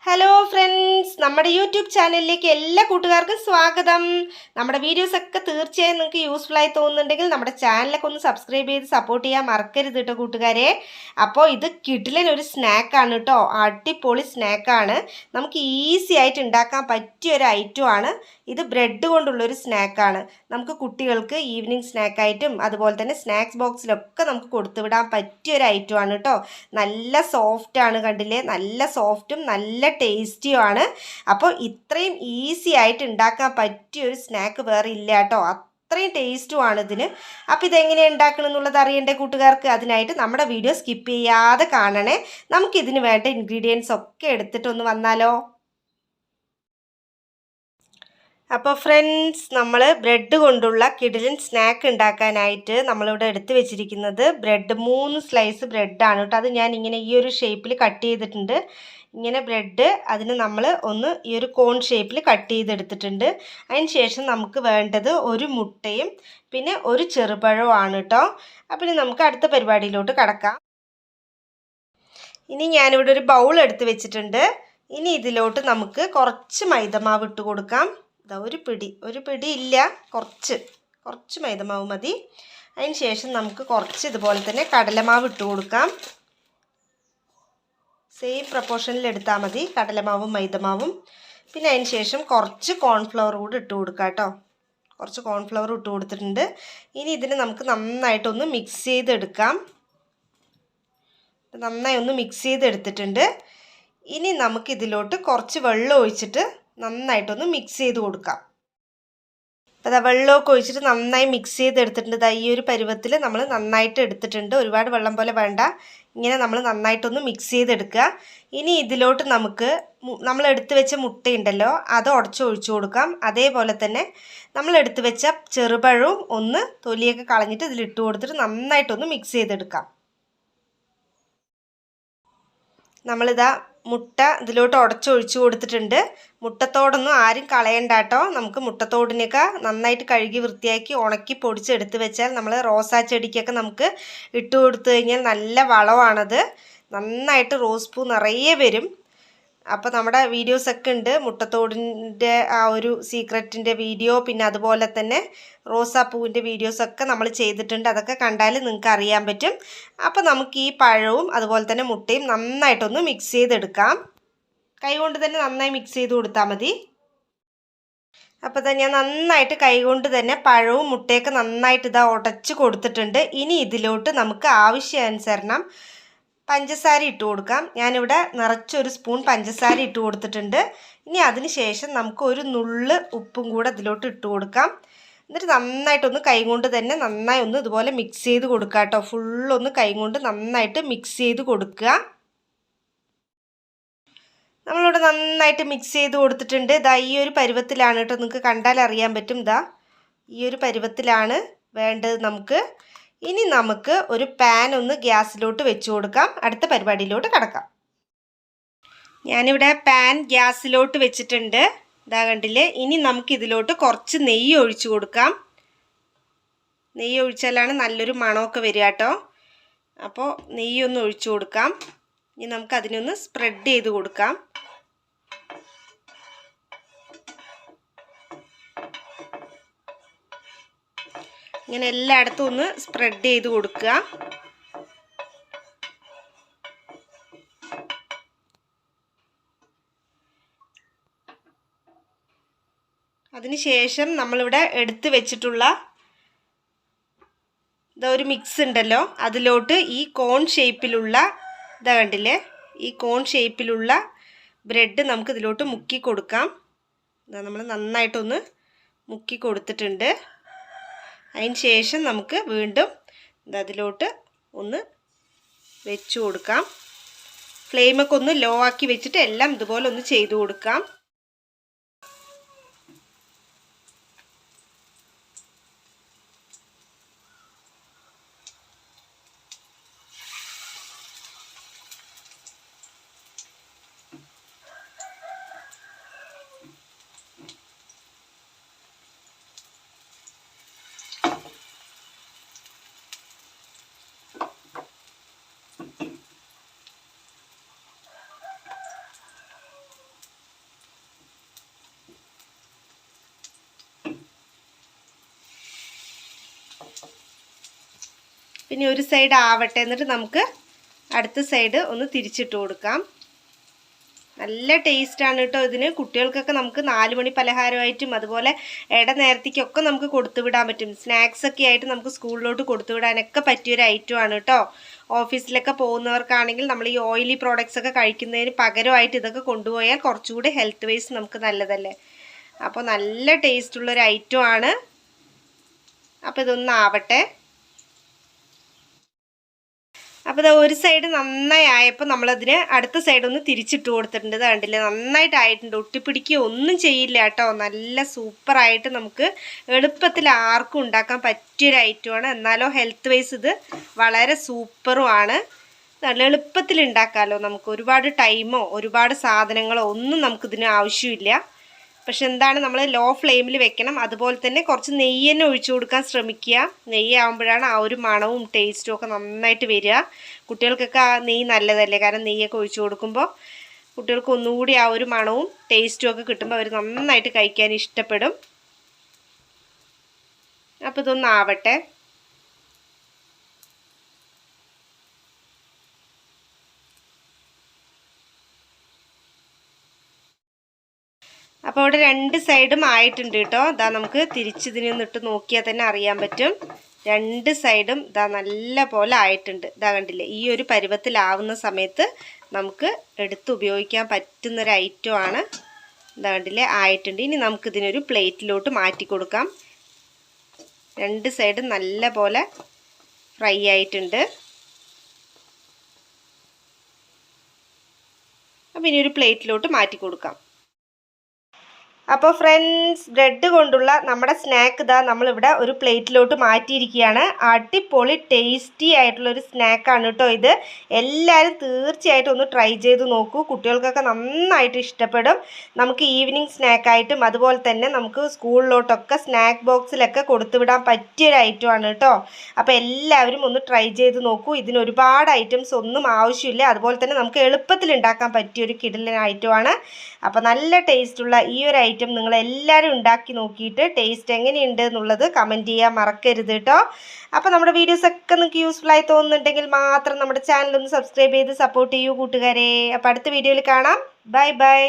Hello friends, നമ്മുടെ YouTube ചാനലിലേക്ക് എല്ലാ കൂട്ടുകാർക്കും സ്വാഗതം. നമ്മുടെ വീഡിയോസൊക്കെ തീർച്ചയായും നിങ്ങൾക്ക് യൂസ്ഫുൾ ആയി തോന്നുന്നുണ്ടെങ്കിൽ നമ്മുടെ ചാനലൊക്കെ ഒന്ന് സബ്സ്ക്രൈബ് ചെയ്ത് സപ്പോർട്ട് ചെയ്യാൻ മറക്കരുത് കേട്ടോ കൂട്ടുകാരെ. അപ്പോൾ ഇത് കിടിലൻ ഒരു സ്നാക്കാണ് കേട്ടോ, അടിപൊളി സ്നാക്കാണ്. നമുക്ക് ഈസി ആയിട്ട് ഉണ്ടാക്കാൻ പറ്റിയ ഒരു ഐറ്റമാണ് ഇത്. ബ്രെഡ് കൊണ്ടുള്ളൊരു സ്നാക്കാണ്. നമുക്ക് കുട്ടികൾക്ക് ഈവനിങ് സ്നാക്കായിട്ടും അതുപോലെ തന്നെ സ്നാക്സ് ബോക്സിലൊക്കെ നമുക്ക് കൊടുത്തുവിടാൻ പറ്റിയ ഒരു ഐറ്റമാണ് കേട്ടോ. നല്ല സോഫ്റ്റാണ്, കണ്ടില്ലേ, നല്ല സോഫ്റ്റും നല്ല ടേസ്റ്റിയുമാണ്. അപ്പോൾ ഇത്രയും ഈസി ആയിട്ട് ഉണ്ടാക്കാൻ പറ്റിയ ഒരു സ്നാക്ക് വേറെ ഇല്ല കേട്ടോ. അത്രയും ടേസ്റ്റുമാണ് ഇതിന്. അപ്പോൾ ഇതെങ്ങനെയാണ് ഉണ്ടാക്കണം എന്നുള്ളത് അറിയണ്ടേ കൂട്ടുകാർക്ക്? അതിനായിട്ട് നമ്മുടെ വീഡിയോ സ്കിപ്പ് ചെയ്യാതെ കാണണേ. നമുക്കിതിന് വേണ്ട ഇൻഗ്രീഡിയൻസ് ഒക്കെ എടുത്തിട്ടൊന്ന് വന്നാലോ. അപ്പോൾ ഫ്രണ്ട്സ്, നമ്മൾ ബ്രെഡ് കൊണ്ടുള്ള കിടിലൻ സ്നാക്ക് ഉണ്ടാക്കാനായിട്ട് നമ്മളിവിടെ എടുത്ത് വെച്ചിരിക്കുന്നത് ബ്രെഡ് 3 സ്ലൈസ് ബ്രെഡാണ് കേട്ടോ. അത് ഞാൻ ഇങ്ങനെ ഈ ഒരു ഷേപ്പിൽ കട്ട് ചെയ്തിട്ടുണ്ട്. ഇങ്ങനെ ബ്രെഡ് അതിന് നമ്മൾ ഒന്ന് ഈ ഒരു കോൺ ഷേപ്പിൽ കട്ട് ചെയ്തെടുത്തിട്ടുണ്ട്. അതിന് ശേഷം നമുക്ക് വേണ്ടത് ഒരു മുട്ടയും പിന്നെ ഒരു ചെറുപഴവുമാണ് കേട്ടോ. അപ്പം നമുക്ക് അടുത്ത പരിപാടിയിലോട്ട് കടക്കാം. ഇനി ഞാനിവിടെ ഒരു ബൗൾ എടുത്ത് വെച്ചിട്ടുണ്ട്. ഇനി ഇതിലോട്ട് നമുക്ക് കുറച്ച് മൈദമാവ് ഇട്ട് കൊടുക്കാം. ഒരു പിടി ഇല്ല, കുറച്ച് മൈദമാവ് മതി. അതിന് ശേഷം നമുക്ക് കുറച്ച് ഇതുപോലെ തന്നെ കടലമാവ് ഇട്ട് കൊടുക്കാം. സെയിം പ്രപ്പോർഷനിൽ എടുത്താൽ മതി കടലമാവും മൈദമാവും. പിന്നെ അതിന് ശേഷം കുറച്ച് കോൺഫ്ലവർ കൂടി ഇട്ട് കൊടുക്കാം കേട്ടോ. കുറച്ച് കോൺഫ്ലവർ ഇട്ട് കൊടുത്തിട്ടുണ്ട്. ഇനി ഇതിന് നമുക്ക് നന്നായിട്ടൊന്ന് മിക്സ് ചെയ്തെടുക്കാം. നന്നായി ഒന്ന് മിക്സ് ചെയ്തെടുത്തിട്ടുണ്ട്. ഇനി നമുക്കിതിലോട്ട് കുറച്ച് വെള്ളം ഒഴിച്ചിട്ട് നന്നായിട്ടൊന്ന് മിക്സ് ചെയ്ത് കൊടുക്കാം. അപ്പോൾ അതാ വെള്ളമൊക്കെ ഒഴിച്ചിട്ട് നന്നായി മിക്സ് ചെയ്തെടുത്തിട്ടുണ്ട്. ഈ ഒരു പരുവത്തിൽ നമ്മൾ നന്നായിട്ട് എടുത്തിട്ടുണ്ട്. ഒരുപാട് വെള്ളം പോലെ വേണ്ട, ഇങ്ങനെ നമ്മൾ നന്നായിട്ടൊന്ന് മിക്സ് ചെയ്തെടുക്കുക. ഇനി ഇതിലോട്ട് നമുക്ക് നമ്മൾ എടുത്തു വെച്ച മുട്ടയുണ്ടല്ലോ, അത് ഒഴിച്ചു കൊടുക്കാം. അതേപോലെ തന്നെ നമ്മൾ എടുത്തു വെച്ച ചെറുപഴവും ഒന്ന് തൊലിയൊക്കെ കളഞ്ഞിട്ട് ഇതിലിട്ട് കൊടുത്തിട്ട് നന്നായിട്ടൊന്ന് മിക്സ് ചെയ്തെടുക്കാം. നമ്മളിതാ മുട്ട ഇതിലോട്ട് ഒഴിച്ചു കൊടുത്തിട്ടുണ്ട്. മുട്ടത്തോടൊന്നും ആരും കളയണ്ട കേട്ടോ. നമുക്ക് മുട്ടത്തോടിനൊക്കെ നന്നായിട്ട് കഴുകി വൃത്തിയാക്കി ഉണക്കി പൊടിച്ചെടുത്ത് വെച്ചാൽ നമ്മൾ റോസാ ചെടിക്കൊക്കെ നമുക്ക് ഇട്ട് കൊടുത്തു കഴിഞ്ഞാൽ നല്ല വളമാണത്. നന്നായിട്ട് റോസ് പൂ നിറയെ വരും. അപ്പോൾ നമ്മുടെ വീഡിയോസൊക്കെ ഉണ്ട്, മുട്ടത്തോടിൻ്റെ ആ ഒരു സീക്രറ്റിൻ്റെ വീഡിയോ, പിന്നെ അതുപോലെ തന്നെ റോസാപ്പൂവിൻ്റെ വീഡിയോസൊക്കെ നമ്മൾ ചെയ്തിട്ടുണ്ട്. അതൊക്കെ കണ്ടാൽ നിങ്ങൾക്ക് അറിയാൻ പറ്റും. അപ്പോൾ നമുക്ക് ഈ പഴവും അതുപോലെ തന്നെ മുട്ടയും നന്നായിട്ടൊന്ന് മിക്സ് ചെയ്തെടുക്കാം. കൈകൊണ്ട് തന്നെ നന്നായി മിക്സ് ചെയ്ത് കൊടുത്താൽ മതി. അപ്പോൾ തന്നെ ഞാൻ നന്നായിട്ട് കൈകൊണ്ട് തന്നെ പഴവും മുട്ടയൊക്കെ നന്നായിട്ട് ഇതാ ഉടച്ച് കൊടുത്തിട്ടുണ്ട്. ഇനി ഇതിലോട്ട് നമുക്ക് ആവശ്യാനുസരണം പഞ്ചസാര ഇട്ട് കൊടുക്കാം. ഞാനിവിടെ നിറച്ചൊരു സ്പൂൺ പഞ്ചസാര ഇട്ട് കൊടുത്തിട്ടുണ്ട്. ഇനി അതിന് ശേഷം നമുക്ക് ഒരു നുള്ള് ഉപ്പും കൂടെ ഇതിലോട്ട് ഇട്ട് കൊടുക്കാം. എന്നിട്ട് നന്നായിട്ടൊന്ന് കൈകൊണ്ട് തന്നെ നന്നായി ഒന്ന് ഇതുപോലെ മിക്സ് ചെയ്ത് കൊടുക്കുക കേട്ടോ. ഫുള്ളൊന്ന് കൈകൊണ്ട് നന്നായിട്ട് മിക്സ് ചെയ്ത് കൊടുക്കുക. നമ്മളിവിടെ നന്നായിട്ട് മിക്സ് ചെയ്ത് കൊടുത്തിട്ടുണ്ട്. ഇതാ ഈ ഒരു പരുവത്തിലാണ് കേട്ടോ, നിങ്ങൾക്ക് കണ്ടാൽ അറിയാൻ പറ്റും. ഇതാ ഈ ഒരു പരുവത്തിലാണ് വേണ്ടത് നമുക്ക്. ഇനി നമുക്ക് ഒരു പാൻ ഒന്ന് ഗ്യാസിലോട്ട് വെച്ച് കൊടുക്കാം. അടുത്ത പരിപാടിയിലോട്ട് കടക്കാം. ഞാനിവിടെ പാൻ ഗ്യാസിലോട്ട് വെച്ചിട്ടുണ്ട്. ഇതാ കണ്ടില്ലേ. ഇനി നമുക്ക് ഇതിലോട്ട് കുറച്ച് നെയ്യ് ഒഴിച്ചു കൊടുക്കാം. നെയ്യ് ഒഴിച്ചാലാണ് നല്ലൊരു മണമൊക്കെ വരിക കേട്ടോ. അപ്പോൾ നെയ്യൊന്ന് ഒഴിച്ചു കൊടുക്കാം. ഇനി നമുക്ക് അതിനൊന്ന് സ്പ്രെഡ് ചെയ്ത് കൊടുക്കാം. ഇങ്ങനെ എല്ലായിടത്തും ഒന്ന് സ്പ്രെഡ് ചെയ്ത് കൊടുക്കുക. അതിനുശേഷം നമ്മളിവിടെ എടുത്ത് വെച്ചിട്ടുള്ള ഒരു മിക്സ് ഉണ്ടല്ലോ, അതിലോട്ട് ഈ കോൺ ഷേപ്പിലുള്ള ഇതാ കണ്ടില്ലേ, ഈ കോൺ ഷേപ്പിലുള്ള ബ്രെഡ് നമുക്ക് ഇതിലോട്ട് മുക്കി കൊടുക്കാം. ഇതാ നമ്മൾ നന്നായിട്ടൊന്ന് മുക്കി കൊടുത്തിട്ടുണ്ട്. അതിന് ശേഷം നമുക്ക് വീണ്ടും അതിലോട്ട് ഒന്ന് വെച്ച് കൊടുക്കാം. ഫ്ലെയിമൊക്കെ ഒന്ന് ലോ ആക്കി വെച്ചിട്ട് എല്ലാം ഇതുപോലെ ഒന്ന് ചെയ്ത് കൊടുക്കാം. പിന്നെ ഒരു സൈഡ് ആവട്ടെ, എന്നിട്ട് നമുക്ക് അടുത്ത സൈഡ് ഒന്ന് തിരിച്ചിട്ട് കൊടുക്കാം. നല്ല ടേസ്റ്റാണ് കേട്ടോ ഇതിന്. കുട്ടികൾക്കൊക്കെ നമുക്ക് 4 മണി പലഹാരമായിട്ടും അതുപോലെ നേരത്തേക്കൊക്കെ നമുക്ക് കൊടുത്തുവിടാൻ പറ്റും. സ്നാക്സൊക്കെ ആയിട്ട് നമുക്ക് സ്കൂളിലോട്ട് കൊടുത്തുവിടാനൊക്കെ പറ്റിയൊരു ഐറ്റമാണ് കേട്ടോ. ഓഫീസിലൊക്കെ പോകുന്നവർക്കാണെങ്കിൽ നമ്മൾ ഈ ഓയിലി പ്രോഡക്റ്റ്സ് ഒക്കെ കഴിക്കുന്നതിന് പകരമായിട്ട് ഇതൊക്കെ കൊണ്ടുപോയാൽ കുറച്ചുകൂടി ഹെൽത്ത് വൈസ് നമുക്ക് നല്ലതല്ലേ. അപ്പോൾ നല്ല ടേസ്റ്റുള്ളൊരു ഐറ്റമാണ്. അപ്പോൾ ഇതൊന്നും ആവട്ടെ. അപ്പോൾ ഇത് ഒരു സൈഡ് നന്നായി ആയപ്പോൾ നമ്മളതിന് അടുത്ത സൈഡ് ഒന്ന് തിരിച്ചിട്ട് കൊടുത്തിട്ടുണ്ട്. ഇത് കണ്ടില്ലേ, നന്നായിട്ടായിട്ടുണ്ട്. ഒട്ടിപ്പിടിക്കുകയോ ഒന്നും ചെയ്യില്ല കേട്ടോ. നല്ല സൂപ്പറായിട്ട് നമുക്ക് എളുപ്പത്തിൽ ആർക്കും ഉണ്ടാക്കാൻ പറ്റിയൊരു ഐറ്റമാണ്. എന്നാലോ ഹെൽത്ത് വൈസ് ഇത് വളരെ സൂപ്പറുമാണ്. നല്ല എളുപ്പത്തിൽ ഉണ്ടാക്കാമല്ലോ. നമുക്ക് ഒരുപാട് ടൈമോ ഒരുപാട് സാധനങ്ങളോ ഒന്നും നമുക്കിതിന് ആവശ്യമില്ല. പക്ഷെ എന്താണ്, നമ്മൾ ലോ ഫ്ലെയിമിൽ വെക്കണം. അതുപോലെ തന്നെ കുറച്ച് നെയ്യ് തന്നെ ഒഴിച്ചു കൊടുക്കാൻ ശ്രമിക്കുക. നെയ്യ് ആകുമ്പോഴാണ് ആ ഒരു മണവും ടേസ്റ്റും ഒക്കെ നന്നായിട്ട് വരിക. കുട്ടികൾക്കൊക്കെ ആ നെയ്യ് നല്ലതല്ലേ, കാരണം നെയ്യൊക്കെ ഒഴിച്ചു കൊടുക്കുമ്പോൾ കുട്ടികൾക്ക് ഒന്നുകൂടി ആ ഒരു മണവും ടേസ്റ്റും ഒക്കെ കിട്ടുമ്പോൾ അവർ നന്നായിട്ട് കഴിക്കാൻ ഇഷ്ടപ്പെടും. അപ്പോൾ ഇതൊന്നാവട്ടെ. അപ്പോൾ അവിടെ 2 സൈഡും ആയിട്ടുണ്ട് കേട്ടോ. ഇതാ നമുക്ക് തിരിച്ചിതിനൊന്നിട്ട് നോക്കിയാൽ തന്നെ അറിയാൻ പറ്റും. 2 സൈഡും ഇതാ നല്ല പോലെ ആയിട്ടുണ്ട്. ഇതാ കണ്ടില്ലേ, ഈ ഒരു പരുവത്തിലാവുന്ന സമയത്ത് നമുക്ക് എടുത്ത് ഉപയോഗിക്കാൻ പറ്റുന്നൊരു ഐറ്റമാണ്. ഇതാ കണ്ടില്ലേ, ആയിട്ടുണ്ട്. ഇനി നമുക്കിതിനൊരു പ്ലേറ്റിലോട്ട് മാറ്റി കൊടുക്കാം. 2 സൈഡും നല്ല പോലെ ഫ്രൈ ആയിട്ടുണ്ട്. അപ്പോൾ ഇനി ഒരു പ്ലേറ്റിലോട്ട് മാറ്റി കൊടുക്കാം. അപ്പോൾ ഫ്രണ്ട്സ്, ബ്രെഡ് കൊണ്ടുള്ള നമ്മുടെ സ്നാക്ക് ഇതാ നമ്മളിവിടെ ഒരു പ്ലേറ്റിലോട്ട് മാറ്റിയിരിക്കുകയാണ്. അടിപൊളി ടേസ്റ്റി ആയിട്ടുള്ളൊരു സ്നാക്കാണ് കേട്ടോ ഇത്. എല്ലാവരും തീർച്ചയായിട്ടും ഒന്ന് ട്രൈ ചെയ്ത് നോക്കൂ. കുട്ടികൾക്കൊക്കെ നന്നായിട്ട് ഇഷ്ടപ്പെടും. നമുക്ക് ഈവനിങ് സ്നാക്കായിട്ടും അതുപോലെ തന്നെ നമുക്ക് സ്കൂളിലോട്ടൊക്കെ സ്നാക്ക് ബോക്സിലൊക്കെ കൊടുത്തുവിടാൻ പറ്റിയൊരു ഐറ്റമാണ് കേട്ടോ. അപ്പോൾ എല്ലാവരും ഒന്ന് ട്രൈ ചെയ്ത് നോക്കൂ. ഇതിന് ഒരുപാട് ഐറ്റംസ് ഒന്നും ആവശ്യമില്ല. അതുപോലെ തന്നെ നമുക്ക് എളുപ്പത്തിൽ ഉണ്ടാക്കാൻ പറ്റിയൊരു കിടിലൻ ഐറ്റമാണ്. അപ്പോൾ നല്ല ടേസ്റ്റുള്ള ഈ ഒരു ഐറ്റം നിങ്ങളെല്ലാവരും ഉണ്ടാക്കി നോക്കിയിട്ട് ടേസ്റ്റ് എങ്ങനെയുണ്ട് എന്നുള്ളത് കമൻറ്റ് ചെയ്യാൻ മറക്കരുത് കേട്ടോ. അപ്പോൾ നമ്മുടെ വീഡിയോസൊക്കെ നിങ്ങൾക്ക് യൂസ്ഫുള്ളായി തോന്നുന്നുണ്ടെങ്കിൽ മാത്രം നമ്മുടെ ചാനൽ ഒന്ന് സബ്സ്ക്രൈബ് ചെയ്ത് സപ്പോർട്ട് ചെയ്യൂ കൂട്ടുകാരെ. അപ്പോൾ അടുത്ത വീഡിയോയിൽ കാണാം. Bye bye.